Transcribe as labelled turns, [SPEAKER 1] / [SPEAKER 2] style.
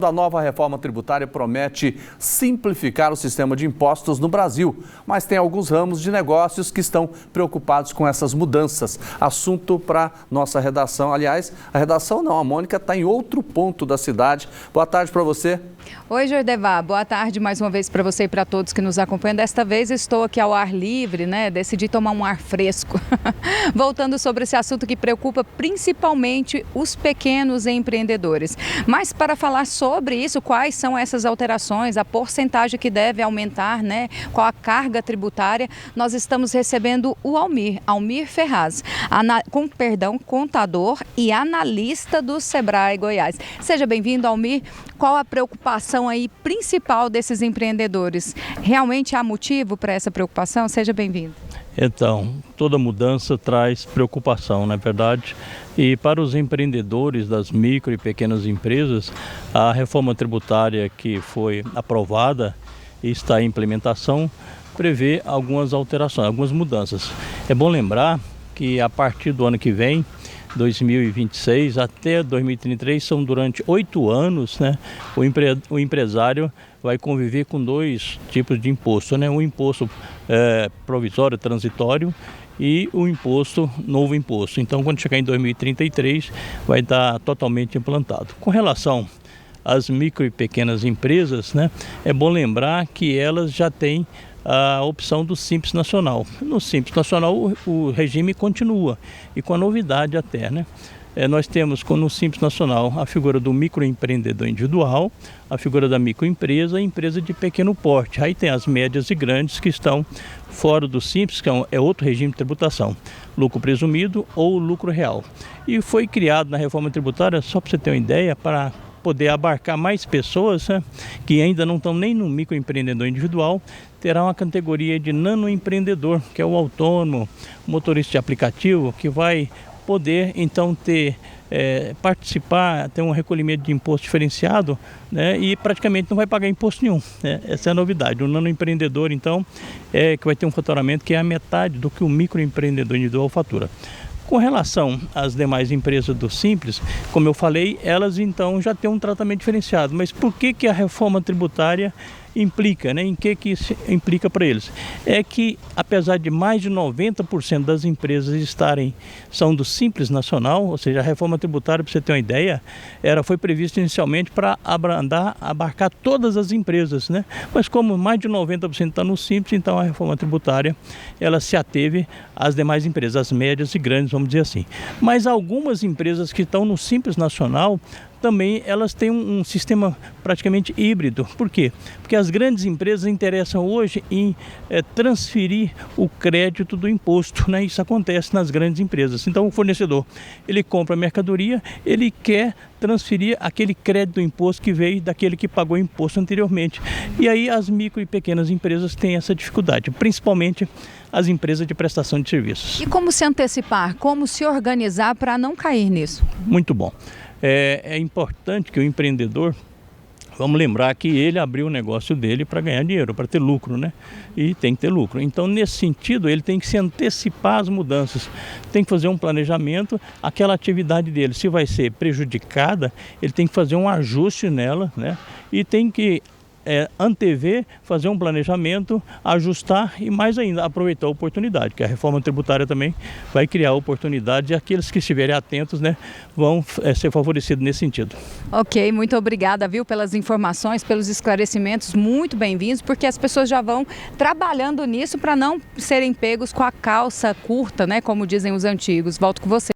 [SPEAKER 1] A nova reforma tributária promete simplificar o sistema de impostos no Brasil, mas tem alguns ramos de negócios que estão preocupados com essas mudanças. Assunto para nossa redação. Aliás, a redação não, a Mônica está em outro ponto da cidade. Boa tarde para você.
[SPEAKER 2] Oi, Jordevá. Boa tarde mais uma vez para você e para todos que nos acompanham. Desta vez estou aqui ao ar livre, né? Decidi tomar um ar fresco. Voltando sobre esse assunto que preocupa principalmente os pequenos empreendedores. Mas para falar sobre isso, quais são essas alterações, a porcentagem que deve aumentar, né? Qual a carga tributária, nós estamos recebendo o Almir Ferraz, contador e analista do Sebrae Goiás. Seja bem-vindo, Almir. Qual a preocupação aí principal desses empreendedores? Realmente há motivo para essa preocupação? Seja bem-vindo.
[SPEAKER 3] Então, toda mudança traz preocupação, não é verdade? E para os empreendedores das micro e pequenas empresas, a reforma tributária que foi aprovada e está em implementação prevê algumas alterações, algumas mudanças. É bom lembrar que a partir do ano que vem, 2026 até 2033, são durante 8 anos, né? O empresário vai conviver com dois tipos de imposto, né? Um imposto provisório, transitório, e o novo imposto. Então, quando chegar em 2033, vai estar totalmente implantado. Com relação às micro e pequenas empresas, né? É bom lembrar que elas já têm a opção do Simples Nacional. No Simples Nacional o regime continua, e com a novidade até, né? Nós temos no Simples Nacional a figura do microempreendedor individual, a figura da microempresa e empresa de pequeno porte. Aí tem as médias e grandes que estão fora do Simples, que é outro regime de tributação, lucro presumido ou lucro real. E foi criado na reforma tributária, só para você ter uma ideia, para poder abarcar mais pessoas, né, que ainda não estão nem no microempreendedor individual, terá uma categoria de nanoempreendedor, que é o autônomo, motorista de aplicativo, que vai poder então participar, ter um recolhimento de imposto diferenciado, né, e praticamente não vai pagar imposto nenhum, né? Essa é a novidade. O nanoempreendedor, então, que vai ter um faturamento que é a metade do que o microempreendedor individual fatura. Com relação às demais empresas do Simples, como eu falei, elas então já têm um tratamento diferenciado. Mas por que a reforma tributária implica, né? Em que isso implica para eles? É que, apesar de mais de 90% das empresas são do Simples Nacional, ou seja, a reforma tributária, para você ter uma ideia, foi prevista inicialmente para abarcar todas as empresas, né? Mas como mais de 90% está no Simples, então a reforma tributária ela se ateve às demais empresas, as médias e grandes, vamos dizer assim. Mas algumas empresas que estão no Simples Nacional também elas têm um sistema praticamente híbrido. Por quê? Porque as grandes empresas interessam hoje em transferir o crédito do imposto, né? Isso acontece nas grandes empresas. Então o fornecedor, ele compra a mercadoria, ele quer transferir aquele crédito do imposto que veio daquele que pagou o imposto anteriormente. E aí as micro e pequenas empresas têm essa dificuldade, principalmente as empresas de prestação de serviços.
[SPEAKER 2] E como se antecipar, como se organizar para não cair nisso?
[SPEAKER 3] Muito bom. É importante que o empreendedor, vamos lembrar que ele abriu o negócio dele para ganhar dinheiro, para ter lucro, né? E tem que ter lucro. Então, nesse sentido, ele tem que se antecipar às mudanças, tem que fazer um planejamento, aquela atividade dele, se vai ser prejudicada, ele tem que fazer um ajuste nela, né? E tem que antever, fazer um planejamento, ajustar e mais ainda aproveitar a oportunidade, que a reforma tributária também vai criar oportunidades e aqueles que estiverem atentos, né, vão ser favorecidos nesse sentido.
[SPEAKER 2] Ok, muito obrigada, viu, pelas informações, pelos esclarecimentos, muito bem-vindos, porque as pessoas já vão trabalhando nisso para não serem pegos com a calça curta, né, como dizem os antigos. Volto com você.